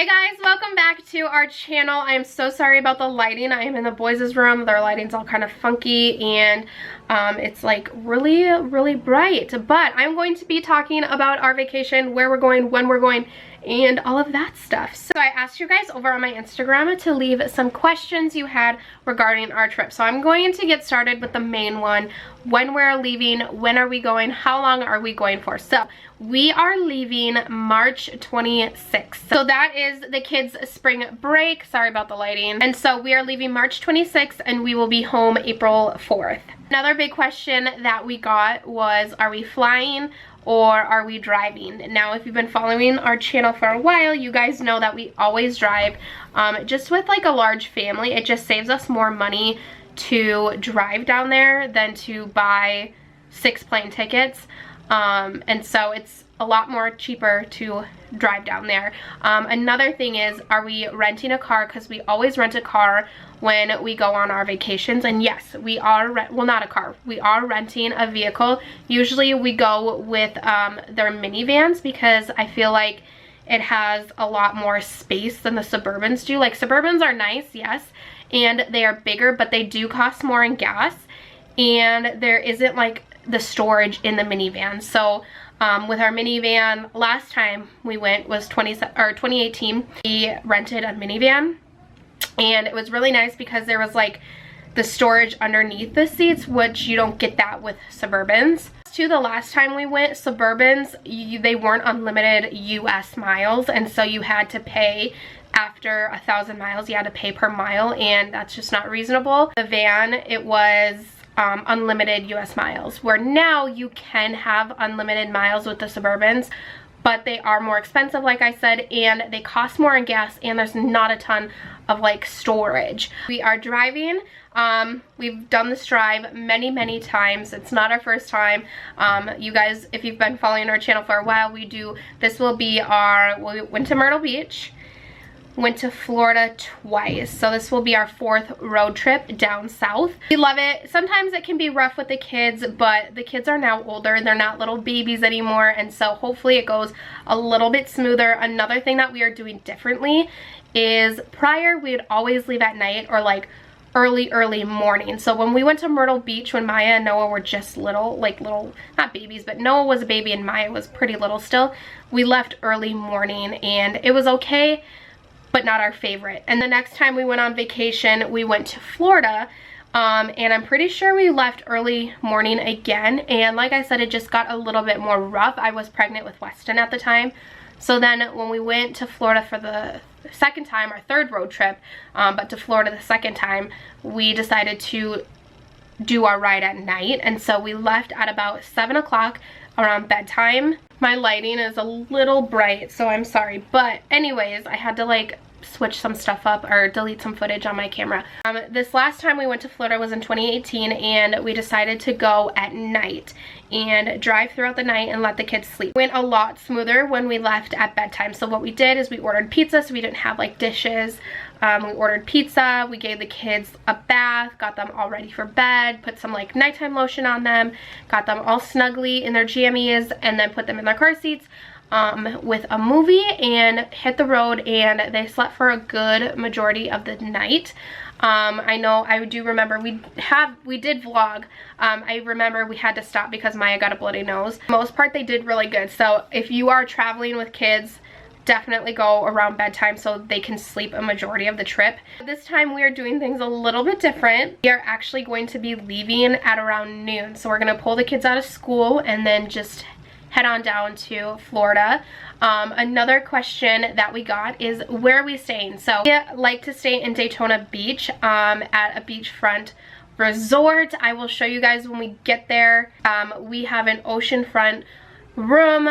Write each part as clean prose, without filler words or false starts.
Hey guys, welcome back to our channel. I am so sorry about the lighting. I am in the boys' room. Their lighting's all kind of funky and it's like really bright. But I'm going to be talking about our vacation, where we're going, when we're going, and all of that stuff. So I asked you guys over on my Instagram to leave some questions you had regarding our trip. So I'm going to get started with the main one. When we're leaving, when are we going, how long are we going for? So we are leaving March 26th. So that is the kids' spring break. Sorry about the lighting. And so we are leaving March 26th and we will be home April 4th. Another big question that we got was, are we flying or are we driving? Now, if you've been following our channel for a while, you guys know that we always drive. Just with like a large family, it just saves us more money to drive down there than to buy 6 plane tickets. And so it's a lot more cheaper to drive down there. Another thing is, are we renting a car? Because we always rent a car when we go on our vacations. And yes, we are, well, not a car, we are renting a vehicle. Usually we go with their minivans because I feel like it has a lot more space than the Suburbans do. Like, Suburbans are nice, yes, and they are bigger, but they do cost more in gas, and there isn't like the storage in the minivan. So with our minivan, last time we went was 2018. We rented a minivan and it was really nice because there was like the storage underneath the seats, which you don't get that with Suburbans. To the last time we went, Suburbans, they weren't unlimited US miles, and so you had to pay after 1,000 miles. You had to pay per mile, and that's just not reasonable. The van, it was unlimited US miles, where now you can have unlimited miles with the Suburbans, but they are more expensive, like I said, and they cost more in gas, and there's not a ton of like storage. We are driving. We've done this drive many times. It's not our first time. You guys, if you've been following our channel for a while, this will be we went to Myrtle Beach, went to Florida twice, so this will be our 4th road trip down south. We love it. Sometimes it can be rough with the kids, but the kids are now older. They're not little babies anymore, and so hopefully it goes a little bit smoother. Another thing that we are doing differently is, prior we would always leave at night or like early morning. So when we went to Myrtle Beach, when Maya and Noah were just little, not babies, but Noah was a baby and Maya was pretty little still, we left early morning and it was okay, but not our favorite. And the next time we went on vacation, we went to Florida, and I'm pretty sure we left early morning again, and like I said, it just got a little bit more rough. I was pregnant with Weston at the time, so then when we went to Florida for the second time, our 3rd road trip, but to Florida the second time, we decided to do our ride at night, and so we left at about 7 o'clock around bedtime. My lighting is a little bright, so I'm sorry, but anyways, I had to like switch some stuff up or delete some footage on my camera. This last time we went to Florida was in 2018, and we decided to go at night and drive throughout the night and let the kids sleep. It went a lot smoother when we left at bedtime. So what we did is we ordered pizza, so we didn't have like dishes. We ordered pizza, we gave the kids a bath, got them all ready for bed, put some like nighttime lotion on them, got them all snugly in their jammies, and then put them in their car seats with a movie and hit the road, and they slept for a good majority of the night. I do remember we did vlog. I remember we had to stop because Maya got a bloody nose. For the most part, they did really good. So if you are traveling with kids, definitely go around bedtime so they can sleep a majority of the trip. This time we are doing things a little bit different. We are actually going to be leaving at around noon. So we're going to pull the kids out of school and then just head on down to Florida. Another question that we got is, where are we staying? So we like to stay in Daytona Beach at a beachfront resort. I will show you guys when we get there. We have an oceanfront room.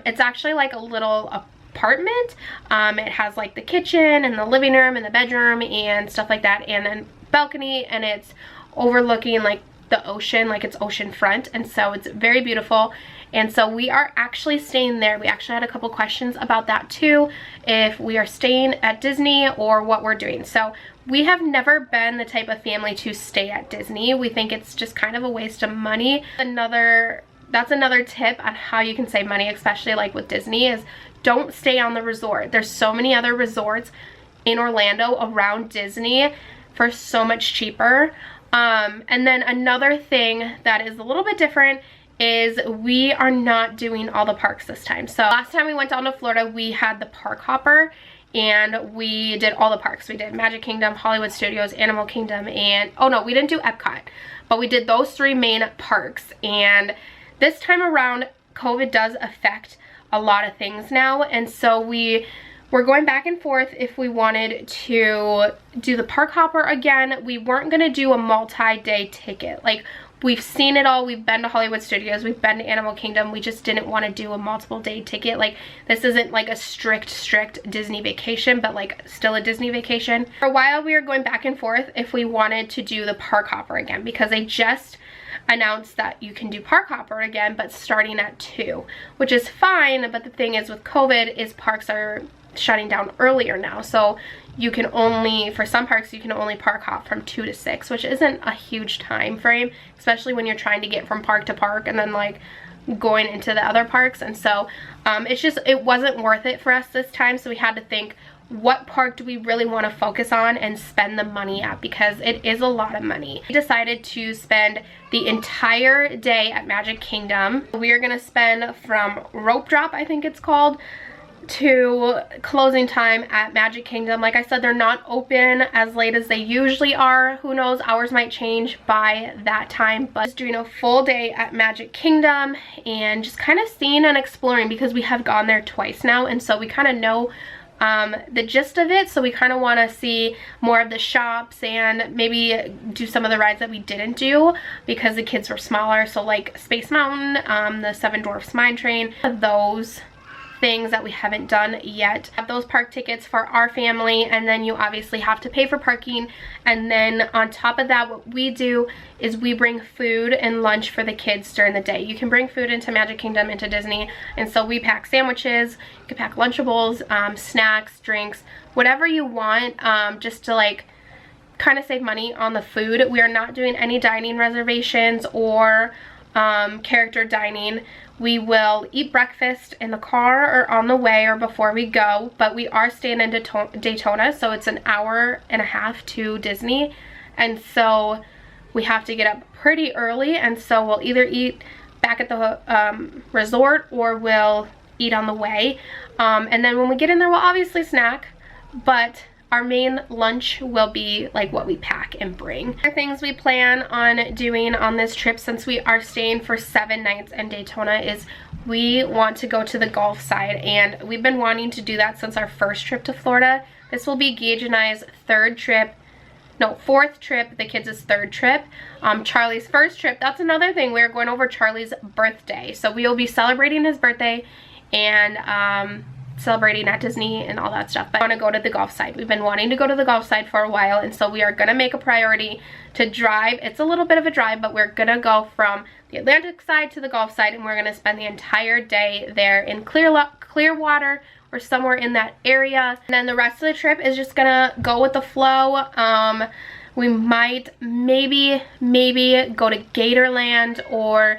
It's actually like a little apartment. It has like the kitchen and the living room and the bedroom and stuff like that, and then balcony, and it's overlooking like the ocean, like it's oceanfront, and so it's very beautiful. And so we are actually staying there. We actually had a couple questions about that too, if we are staying at Disney or what we're doing. So we have never been the type of family to stay at Disney. We think it's just kind of a waste of money. That's another tip on how you can save money, especially like with Disney, is don't stay on the resort. There's so many other resorts in Orlando around Disney for so much cheaper. And then another thing that is a little bit different is we are not doing all the parks this time. So last time we went down to Florida, we had the park hopper and we did all the parks. We did Magic Kingdom, Hollywood Studios, Animal Kingdom, and oh no, we didn't do Epcot, but we did those 3 main parks. And this time around, COVID does affect a lot of things now, and so we're going back and forth if we wanted to do the park hopper again. We weren't gonna do a multi-day ticket. Like, we've seen it all. We've been to Hollywood Studios, we've been to Animal Kingdom. We just didn't want to do a multiple day ticket. Like, this isn't like a strict Disney vacation, but like still a Disney vacation. For a while we were going back and forth if we wanted to do the park hopper again, because they just announced that you can do park hopper again, but starting at 2, which is fine. But the thing is, with COVID, is parks are shutting down earlier now, so you can only, for some parks, you can only park hop from 2 to 6, which isn't a huge time frame, especially when you're trying to get from park to park and then like going into the other parks. And so it wasn't worth it for us this time, so we had to think, what park do we really want to focus on and spend the money at, because it is a lot of money. We decided to spend the entire day at Magic Kingdom. We are going to spend from rope drop, I think it's called, to closing time at Magic Kingdom. Like I said, they're not open as late as they usually are. Who knows, hours might change by that time. But just doing a full day at Magic Kingdom and just kind of seeing and exploring, because we have gone there twice now, and so we kind of know the gist of it. So we kind of want to see more of the shops and maybe do some of the rides that we didn't do because the kids were smaller. So like Space Mountain, the Seven Dwarfs Mine Train, those things that we haven't done yet. Have those park tickets for our family, and then you obviously have to pay for parking. And then on top of that, what we do is we bring food and lunch for the kids during the day. You can bring food into Magic Kingdom, into Disney, and so we pack sandwiches, you can pack Lunchables, snacks, drinks, whatever you want, just to like kind of save money on the food. We are not doing any dining reservations or character dining. We will eat breakfast in the car or on the way or before we go, but we are staying in Daytona, so it's an hour and a half to Disney, and so we have to get up pretty early, and so we'll either eat back at the resort or we'll eat on the way, and then when we get in there we'll obviously snack, but our main lunch will be like what we pack and bring. Other things we plan on doing on this trip, since we are staying for 7 nights in Daytona, is we want to go to the Gulf side, and we've been wanting to do that since our first trip to Florida. This will be Gage and I's 4th trip, the kids' 3rd trip. Charlie's 1st trip, that's another thing, we're going over Charlie's birthday, so we will be celebrating his birthday and celebrating at Disney and all that stuff. But I want to go to the Gulf side. We've been wanting to go to the Gulf side for a while, and so we are going to make a priority to drive. It's a little bit of a drive, but we're going to go from the Atlantic side to the Gulf side, and we're going to spend the entire day there in Clearwater or somewhere in that area. And then the rest of the trip is just going to go with the flow. We might maybe go to Gatorland, or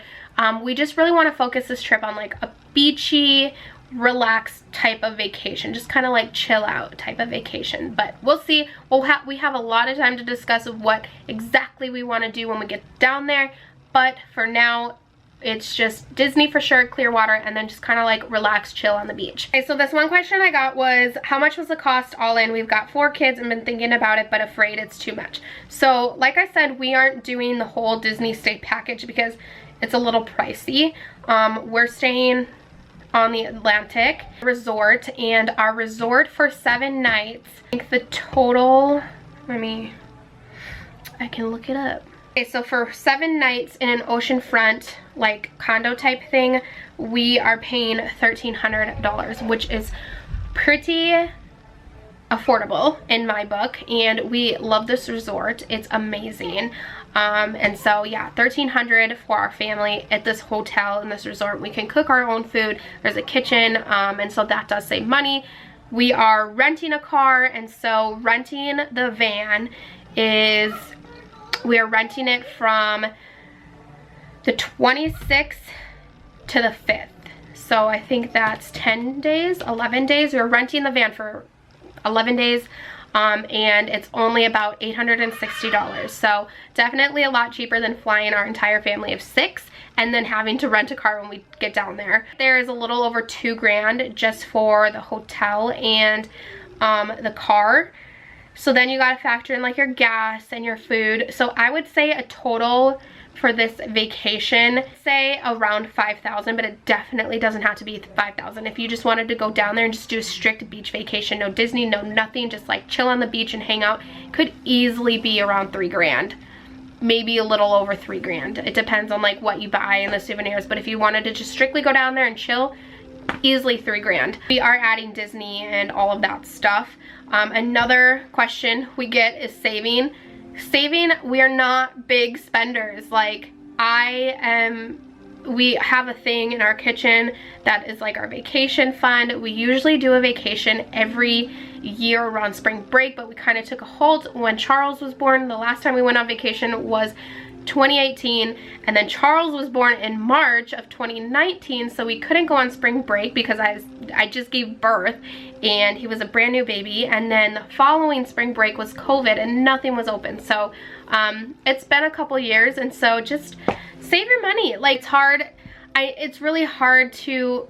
we just really want to focus this trip on like a beachy, relaxed type of vacation, just kind of like chill out type of vacation. But we'll see. We have a lot of time to discuss what exactly we want to do when we get down there, but for now it's just Disney for sure, Clearwater, and then just kind of like relax, chill on the beach. Okay, so this one question I got was, how much was the cost all in? We've got 4 kids and been thinking about it, but afraid it's too much. So like I said, we aren't doing the whole Disney state package because it's a little pricey. We're staying on the Atlantic resort, and our resort for 7 nights, I think the total, I can look it up. Okay, so for 7 nights in an oceanfront like condo type thing, we are paying $1,300, which is pretty affordable in my book, and we love this resort. It's amazing. And so yeah, $1,300 for our family at this hotel in this resort. We can cook our own food. There's a kitchen, and so that does save money. We are renting a car, and so renting the van is, we are renting it from the 26th to the 5th. So I think that's 10 days, 11 days. We were renting the van for 11 days. And it's only about $860. So definitely a lot cheaper than flying our entire family of 6 and then having to rent a car when we get down there. There is a little over $2 grand just for the hotel and the car. So then you gotta factor in like your gas and your food. So I would say a total for this vacation, say around $5,000, but it definitely doesn't have to be $5,000. If you just wanted to go down there and just do a strict beach vacation, no Disney, no nothing, just like chill on the beach and hang out, could easily be around $3 grand. Maybe a little over $3 grand. It depends on like what you buy and the souvenirs, but if you wanted to just strictly go down there and chill, easily $3 grand. We are adding Disney and all of that stuff. Another question we get is saving. We are not big spenders. Like we have a thing in our kitchen that is like our vacation fund. We usually do a vacation every year around spring break, but we kind of took a hold when Charles was born. The last time we went on vacation was 2018, and then Charles was born in March of 2019, so we couldn't go on spring break because I just gave birth and he was a brand new baby, and then the following spring break was COVID and nothing was open. So it's been a couple years, and so just save your money. Like it's really hard to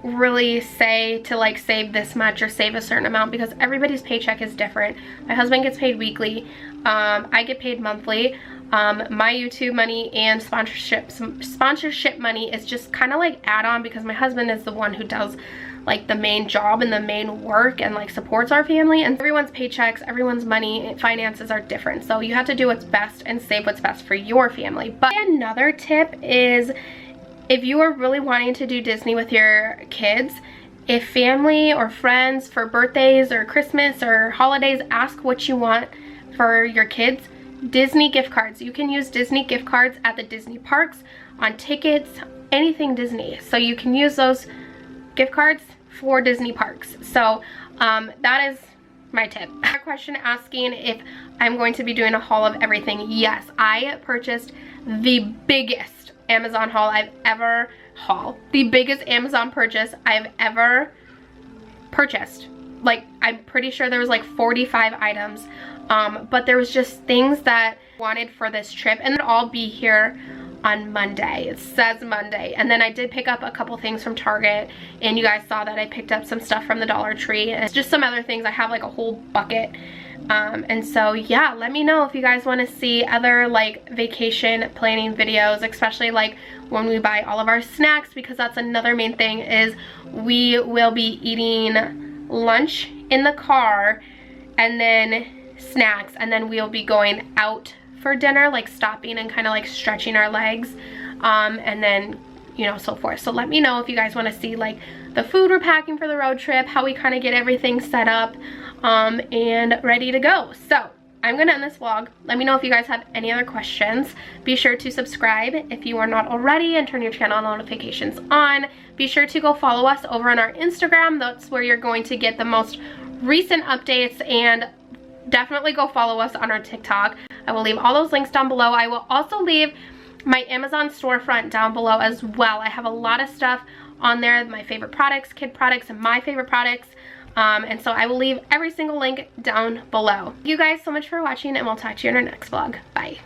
really say to like save this much or save a certain amount because everybody's paycheck is different. My husband gets paid weekly, I get paid monthly. My YouTube money and sponsorship money is just kind of like add-on because my husband is the one who does like the main job and the main work and like supports our family, and everyone's paychecks, everyone's money and finances are different, so you have to do what's best and save what's best for your family. But another tip is if you are really wanting to do Disney with your kids, if family or friends for birthdays or Christmas or holidays ask what you want for your kids, Disney gift cards. You can use Disney gift cards at the Disney parks, on tickets, anything Disney. So you can use those gift cards for Disney parks. So that is my tip. A question asking if I'm going to be doing a haul of everything. Yes, I purchased the biggest Amazon haul I've ever the biggest Amazon purchase I've ever purchased. Like, I'm pretty sure there was like 45 items. But there was just things that I wanted for this trip, and it'll all be here on Monday. It says Monday. And then I did pick up a couple things from Target, and you guys saw that I picked up some stuff from the Dollar Tree, and it's just some other things. I have like a whole bucket. And so yeah, let me know if you guys want to see other like vacation planning videos, especially like when we buy all of our snacks, because that's another main thing is we will be eating lunch in the car and then snacks, and then we'll be going out for dinner, like stopping and kind of like stretching our legs, and then, you know, so forth. So let me know if you guys want to see like the food we're packing for the road trip, how we kind of get everything set up and ready to go. So I'm gonna end this vlog. Let me know if you guys have any other questions. Be sure to subscribe if you are not already and turn your channel notifications on. Be sure to go follow us over on our Instagram. That's where you're going to get the most recent updates, and definitely go follow us on our TikTok. I will leave all those links down below. I will also leave my Amazon storefront down below as well. I have a lot of stuff on there, my favorite products, kid products, and my favorite products. And so I will leave every single link down below. Thank you guys so much for watching, and we'll talk to you in our next vlog. Bye.